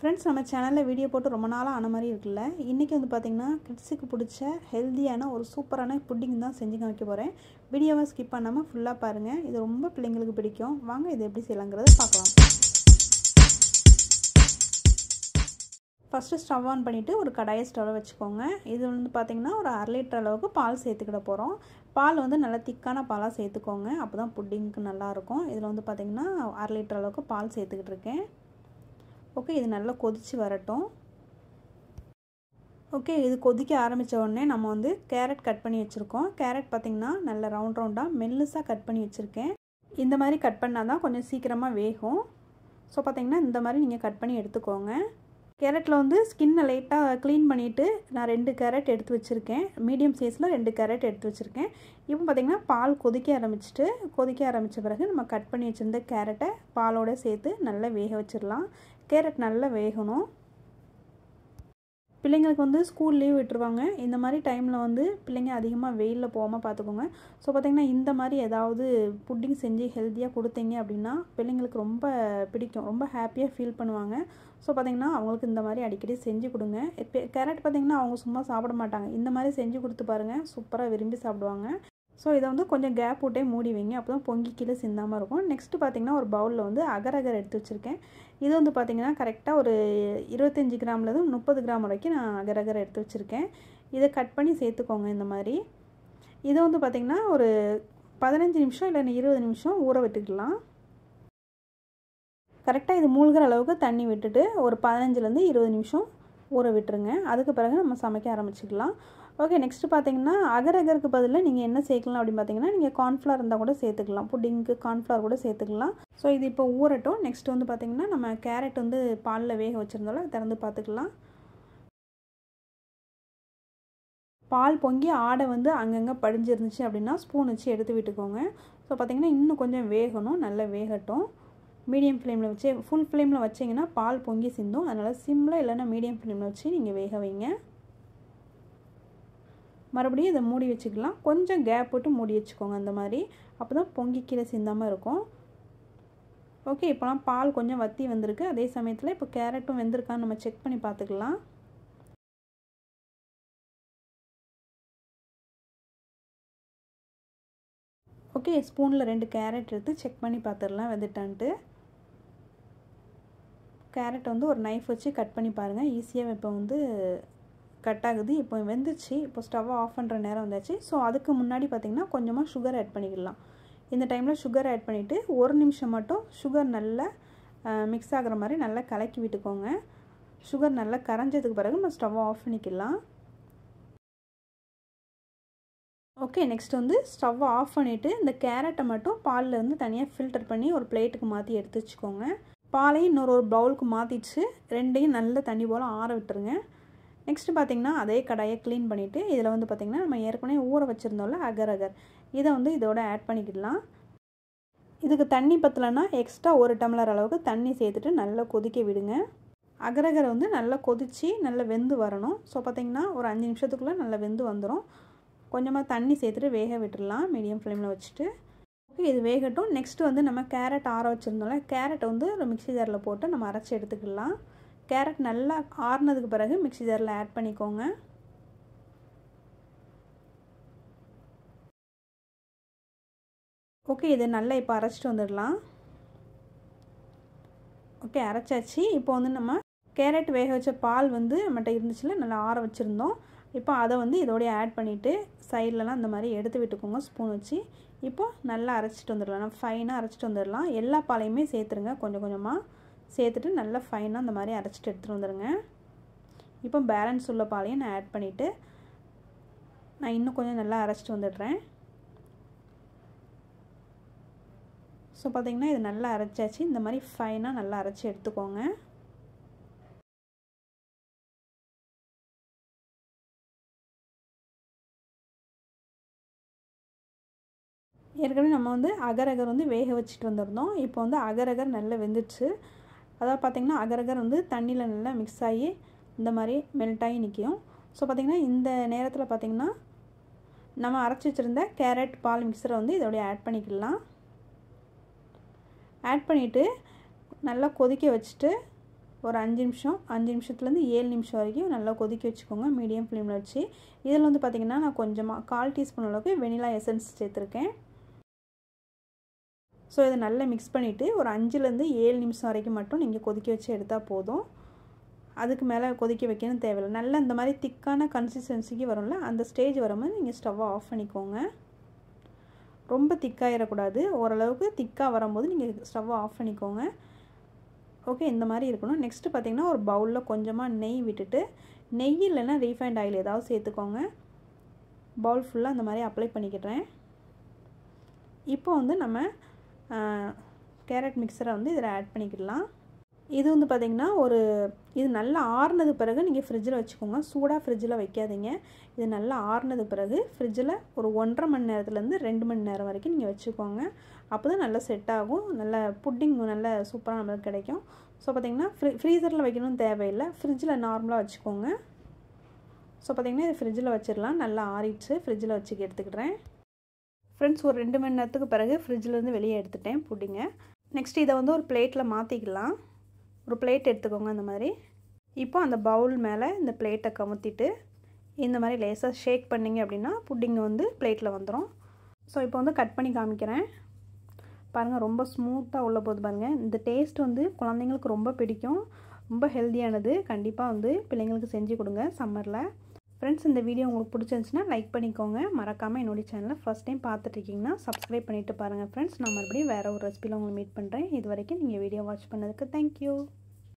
Friends நம்ம சேனல்ல video போட்டு ரொம்ப நாளா ஆன மாதிரி இருக்குல்ல. இன்னைக்கு வந்து பாத்தீங்கன்னா கிட்ஸ்க்கு பிடிச்ச ஹெல்தியான ஒரு சூப்பரான புட்டிங் தான் செஞ்சு காமிக்க போறேன். வீடியோவை ஸ்கிப் பண்ணாம ஃபுல்லா பாருங்க. இது ரொம்ப பிள்ளைங்களுக்கு பிடிக்கும். வாங்க இது எப்படி செய்யலாம்ங்கறத பார்க்கலாம். ஃபர்ஸ்ட் ஸ்டவ் ஆன் பண்ணிட்டு ஒரு கடாயை ஸ்டவ்ல வச்சுக்கோங்க. இது வந்து பாத்தீங்கன்னா ஒரு 1/2 லிட்டர் அளவுக்கு பால் சேர்த்துக்கிட போறோம். பால் வந்து நல்ல திக்கான பாலா சேர்த்துக்கோங்க. அப்பதான் புட்டிங்க்கு நல்லா இருக்கும். இதுல வந்து பாத்தீங்கன்னா 1/2 லிட்டர் அளவுக்கு பால் சேர்த்துக்கிட்டு இருக்கேன். ஓகே, இது நல்லா கொதிச்சு வரட்டும். ஓகே, இது கொதிக்க ஆரம்பிச்ச உடனே நம்ம வந்து கேரட் கட் பண்ணி வச்சிருக்கோம். கேரட் பாத்தீங்கன்னா நல்ல ரவுண்ட் ரவுண்டா மெல்லிசா கட் பண்ணி வச்சிருக்கேன். இந்த மாதிரி கட் பண்ணாதான் கொஞ்சம் சீக்கிரமா வேகும். சோ பாத்தீங்கன்னா இந்த மாதிரி நீங்க கட் பண்ணி எடுத்துக்கோங்க. கேரட்ல வந்து ஸ்கின்னை லைட்டா க்ளீன் பண்ணிட்டு நான் 2 கேரட் எடுத்து வச்சிருக்கேன். மீடியம் சைஸ்ல 2 கேரட் எடுத்து வச்சிருக்கேன். இப்போ பாத்தீங்கன்னா பால் கொதிக்க ஆரம்பிச்ச பிறகு நம்ம கட் பண்ணி வச்சிருந்த கேரட்டை பாலோட சேர்த்து நல்லா வேக வச்சிரலாம். கேரட் நல்லா வேகணும். பிள்ளைங்களுக்கு வந்து ஸ்கூல் லீவ் விட்டுருவாங்க. இந்த மாதிரி டைமில் வந்து பிள்ளைங்க அதிகமாக வெயிலில் போகாமல் பார்த்துக்கோங்க. ஸோ பார்த்திங்கன்னா இந்த மாதிரி ஏதாவது புட்டிங் செஞ்சு ஹெல்த்தியாக கொடுத்தீங்க அப்படின்னா பிள்ளைங்களுக்கு ரொம்ப பிடிக்கும், ரொம்ப ஹாப்பியாக ஃபீல் பண்ணுவாங்க. ஸோ பார்த்திங்கன்னா அவங்களுக்கு இந்த மாதிரி அடிக்கடி செஞ்சு கொடுங்க. இப்போ கேரட் பார்த்திங்கன்னா அவங்க சும்மா சாப்பிட மாட்டாங்க. இந்த மாதிரி செஞ்சு கொடுத்து பாருங்கள், சூப்பராக விரும்பி சாப்பிடுவாங்க. ஸோ இதை வந்து கொஞ்சம் கேப் விட்டே மூடி வைங்க, அப்போ தான் பொங்கி கீழே சிந்தாமல் இருக்கும். நெக்ஸ்ட்டு பார்த்திங்கன்னா ஒரு பவுலில் வந்து அகர் எடுத்து வச்சுருக்கேன். இது வந்து பார்த்திங்கன்னா கரெக்டாக ஒரு 25 கிராம்லேருந்து 30 கிராம் வரைக்கும் நான் அகர் எடுத்து வச்சுருக்கேன். இதை கட் பண்ணி சேர்த்துக்கோங்க இந்த மாதிரி. இதை வந்து பார்த்திங்கன்னா ஒரு 15 நிமிஷம் இல்லை 20 நிமிஷம் ஊற விட்டுக்கலாம். கரெக்டாக இது மூழ்கிற அளவுக்கு தண்ணி விட்டுட்டு ஒரு 15லேருந்து 20 நிமிஷம் ஊற விட்டுருங்க. அதுக்கு பிறகு நம்ம சமைக்க ஆரம்பிச்சிக்கலாம். ஓகே, நெக்ஸ்ட்டு பார்த்தீங்கன்னா அகருக்கு பதிலாக நீங்கள் என்ன சேர்க்கலாம் அப்படின்னு பார்த்தீங்கன்னா நீங்கள் கார்ன்ஃப்ளவர் இருந்தால் கூட சேர்த்துக்கலாம். புட்டிங்க்கு கார்ன்ஃப்ளவர் கூட சேர்த்துக்கலாம். ஸோ இது இப்போ ஊறட்டும். நெக்ஸ்ட் வந்து பார்த்திங்கன்னா நம்ம கேரட் வந்து பாலில் வேக வச்சுருந்தாலும் திறந்து பார்த்துக்கலாம். பால் பொங்கி ஆடை வந்து அங்கங்கே படிஞ்சிருந்துச்சு அப்படின்னா ஸ்பூன் வச்சு எடுத்து விட்டுக்கோங்க. ஸோ பார்த்திங்கன்னா இன்னும் கொஞ்சம் வேகணும், நல்லா வேகட்டும். மீடியம் ஃப்ளேமில் வச்சு, ஃபுல் ஃப்ளேமில் வச்சிங்கன்னா பால் பொங்கி சிந்தும். அதனால் சிம்மில் இல்லைன்னா மீடியம் ஃப்ளேமில் வச்சு நீங்கள் வேக வைங்க. மறுபடியும் இதை மூடி வச்சுக்கலாம். கொஞ்சம் கேப் விட்டு மூடி வச்சுக்கோங்க அந்த மாதிரி, அப்போ தான் பொங்கி கீழே சிந்தாமல் இருக்கும். ஓகே, இப்போலாம் பால் கொஞ்சம் வற்றி வந்திருக்கு. அதே சமயத்தில் இப்போ கேரட்டும் வெந்திருக்கான்னு நம்ம செக் பண்ணி பார்த்துக்கலாம். ஓகே, ஸ்பூனில் 2 கேரட் எடுத்து செக் பண்ணி பார்த்துடலாம் வெந்துட்டான்ட்டு. கேரட் வந்து ஒரு நைஃப் வச்சு கட் பண்ணி பாருங்கள், ஈஸியாக இப்போ வந்து கட் ஆகுது. இப்போ வெந்துச்சு. இப்போ ஸ்டவ்வை ஆஃப் பண்ணுற நேரம் வந்தாச்சு. ஸோ அதுக்கு முன்னாடி பார்த்திங்கன்னா கொஞ்சமாக சுகர் ஆட் பண்ணிக்கலாம். இந்த டைமில் சுகர் ஆட் பண்ணிவிட்டு 1 நிமிஷம் மட்டும் சுகர் நல்லா மிக்ஸ் ஆகிற மாதிரி நல்லா கலக்கி விட்டுக்கோங்க. சுகர் நல்லா கரைஞ்சதுக்கு பிறகு நம்ம ஸ்டவ்வை ஆஃப் பண்ணிக்கலாம். ஓகே, நெக்ஸ்ட் வந்து ஸ்டவ்வை ஆஃப் பண்ணிவிட்டு இந்த கேரட்டை மட்டும் பாலில் வந்து தனியாக ஃபில்டர் பண்ணி ஒரு பிளேட்டுக்கு மாற்றி எடுத்து வச்சுக்கோங்க. பாலையும் இன்னொரு பவுலுக்கு மாற்றிடுச்சு. ரெண்டையும் நல்ல தண்ணி போல் ஆற விட்டுருங்க. நெக்ஸ்ட்டு பார்த்திங்கன்னா அதே கடாயை க்ளீன் பண்ணிவிட்டு இதில் வந்து பார்த்திங்கன்னா நம்ம ஏற்கனவே ஊற வச்சுருந்தோம்ல அகர் இதை வந்து இதோட ஆட் பண்ணிக்கிடலாம். இதுக்கு தண்ணி பற்றலைன்னா எக்ஸ்ட்ரா 1 டம்ளர் அளவுக்கு தண்ணி சேர்த்துட்டு நல்லா கொதிக்க விடுங்க. அகர் வந்து நல்லா கொதித்து நல்லா வெந்து வரணும். ஸோ பார்த்திங்கன்னா ஒரு 5 நிமிஷத்துக்குள்ளே நல்லா வெந்து வந்துடும். கொஞ்சமாக தண்ணி சேர்த்துட்டு வேக விட்டுடலாம் மீடியம் ஃப்ளேமில் வச்சுட்டு. ஓகே, இது வேகட்டும். நெக்ஸ்ட்டு வந்து நம்ம கேரட் ஆற வச்சுருந்தோம்ல, கேரட்டை வந்து ஒரு மிக்ஸி ஜாரில் போட்டு நம்ம அரைச்சி எடுத்துக்கலாம். கேரட் நல்லா ஆறுனதுக்கு பிறகு மிக்ஸி ஜாரில் ஆட் பண்ணிக்கோங்க. ஓகே, இது நல்லா இப்போ அரைச்சிட்டு வந்துடலாம். ஓகே, அரைச்சாச்சு. இப்போ வந்து நம்ம கேரட் வேக வச்ச பால் வந்து நம்மகிட்ட இருந்துச்சுல, நல்லா ஆற வச்சுருந்தோம். இப்போ அதை வந்து இதோடய ஆட் பண்ணிவிட்டு சைட்லலாம் இந்த மாதிரி எடுத்து விட்டுக்கோங்க ஸ்பூன் வச்சு. இப்போ நல்லா அரைச்சிட்டு வந்துடலாம். நம்ம ஃபைனாக அரைச்சிட்டு வந்துடலாம். எல்லா பாலையுமே சேர்த்துருங்க, கொஞ்சம் கொஞ்சமாக சேர்த்துட்டு நல்லா ஃபைனாக இந்த மாதிரி அரைச்சிட்டு எடுத்துகிட்டு வந்துடுங்க. இப்போ பேலன்ஸ் உள்ள பாலையும் நான் ஆட் பண்ணிவிட்டு நான் இன்னும் கொஞ்சம் நல்லா அரைச்சிட்டு வந்துடுறேன். ஸோ பார்த்திங்கன்னா இது நல்லா அரைச்சாச்சு. இந்த மாதிரி ஃபைனாக நல்லா அரைச்சி எடுத்துக்கோங்க. ஏற்கனவே நம்ம வந்து அகர் வந்து வேக வச்சுட்டு வந்துருந்தோம். இப்போ வந்து அகர் நல்லா வெந்துடுச்சு. அதாவது பார்த்திங்கன்னா அகர் வந்து தண்ணியில் நல்லா மிக்ஸ் ஆகி இந்த மாதிரி மெல்ட் ஆகி நிற்கும். ஸோ பார்த்திங்கன்னா இந்த நேரத்தில் பார்த்திங்கன்னா நம்ம அரைச்சி வச்சுருந்த கேரட் பால் மிக்சரை வந்து இதோடய ஆட் பண்ணிக்கலாம். ஆட் பண்ணிவிட்டு நல்லா கொதிக்க வச்சுட்டு ஒரு 5 நிமிஷத்துலேருந்து 7 நிமிஷம் வரைக்கும் நல்லா கொதிக்க வச்சுக்கோங்க மீடியம் ஃப்ளேமில் வச்சு. இதில் வந்து பார்த்திங்கன்னா நான் கொஞ்சமாக 1/4 டீஸ்பூன் அளவுக்கு வெனிலா எசன்ஸ் சேர்த்துருக்கேன். ஸோ இதை நல்லா மிக்ஸ் பண்ணிவிட்டு ஒரு 5லேருந்து 7 நிமிஷம் வரைக்கும் மட்டும் நீங்கள் கொதிக்க வச்சு எடுத்தால் போதும். அதுக்கு மேலே கொதிக்க வைக்கணும் தேவையில்லை. நல்லா இந்த மாதிரி திக்கான கன்சிஸ்டன்சிக்கு வரும்ல, அந்த ஸ்டேஜ் வரும்போது நீங்கள் ஸ்டவ்வை ஆஃப் பண்ணிக்கோங்க. ரொம்ப திக்காயிடக்கூடாது, ஓரளவுக்கு திக்காக வரும்போது நீங்கள் ஸ்டவ்வை ஆஃப் பண்ணிக்கோங்க. ஓகே, இந்த மாதிரி இருக்கணும். நெக்ஸ்ட்டு பார்த்திங்கன்னா ஒரு பவுலில் கொஞ்சமாக நெய் விட்டுட்டு, நெய் இல்லைன்னா ரீஃபைண்ட் ஆயில் ஏதாவது சேர்த்துக்கோங்க. பவுல் ஃபுல்லாக அந்த மாதிரி அப்ளை பண்ணிக்கிறேன். இப்போ வந்து நம்ம கேரட் மிக்சரை வந்து இதில் ஆட் பண்ணிக்கிடலாம். இது வந்து பார்த்திங்கன்னா இது நல்லா ஆறுனது பிறகு நீங்கள் ஃப்ரிட்ஜில் வச்சுக்கோங்க. சூடாக ஃப்ரிட்ஜில் வைக்காதீங்க. இது நல்லா ஆறுனது பிறகு ஃப்ரிட்ஜில் ஒரு 1.5 மணி நேரத்துலேருந்து 2 மணி நேரம் வரைக்கும் நீங்கள் வச்சுக்கோங்க. அப்போ தான் நல்லா செட் ஆகும். நல்ல புட்டிங் நல்ல சூப்பராக நம்மளுக்கு கிடைக்கும். ஸோ பார்த்திங்கன்னா ஃப்ரீசரில் வைக்கணும்னு தேவையில்லை, ஃப்ரிட்ஜில் நார்மலாக வச்சுக்கோங்க. ஸோ பார்த்திங்கன்னா இது ஃப்ரிட்ஜில் வச்சிடலாம். நல்லா ஆறிடுச்சு, ஃப்ரிட்ஜில் வச்சுக்க எடுத்துக்கிறேன். ஃப்ரெண்ட்ஸ், ஒரு 2 மணி நேரத்துக்கு பிறகு ஃப்ரிட்ஜிலேருந்து வெளியே எடுத்துட்டேன் புட்டிங்கை. நெக்ஸ்ட் இதை வந்து ஒரு பிளேட்டில் மாற்றிக்கலாம். ஒரு பிளேட் எடுத்துக்கோங்க இந்த மாதிரி. இப்போ அந்த பவுல் மேலே இந்த பிளேட்டை கமுத்திட்டு இந்த மாதிரி லேசாக ஷேக் பண்ணிங்க அப்படின்னா புட்டிங் வந்து பிளேட்டில் வந்துடும். ஸோ இப்போ வந்து கட் பண்ணி காமிக்கிறேன் பாருங்கள். ரொம்ப ஸ்மூத்தாக உள்ள போகுது பாருங்கள். இந்த டேஸ்ட் வந்து குழந்தைங்களுக்கு ரொம்ப பிடிக்கும். ரொம்ப ஹெல்த்தியானது. கண்டிப்பாக வந்து பிள்ளைங்களுக்கு செஞ்சு கொடுங்க சம்மரில். ஃப்ரெண்ட்ஸ், இந்த வீடியோ உங்களுக்கு பிடிச்சிருந்துச்சுன்னா லைக் பண்ணிக்கோங்க. மறக்காமல் என்னுடைய சேனலை ஃபஸ்ட் டைம் பார்த்துட்ருக்கீங்கன்னா சப்ஸ்கிரைப் பண்ணிவிட்டு பாருங்கள் ஃப்ரெண்ட்ஸ். நான் மறுபடியும் வேறு ஒரு ரெசிபியில் உங்களை மீட் பண்ணுறேன். இது வரைக்கும் நீங்கள் வீடியோ வாட்ச் பண்ணதுக்கு தேங்க்யூ.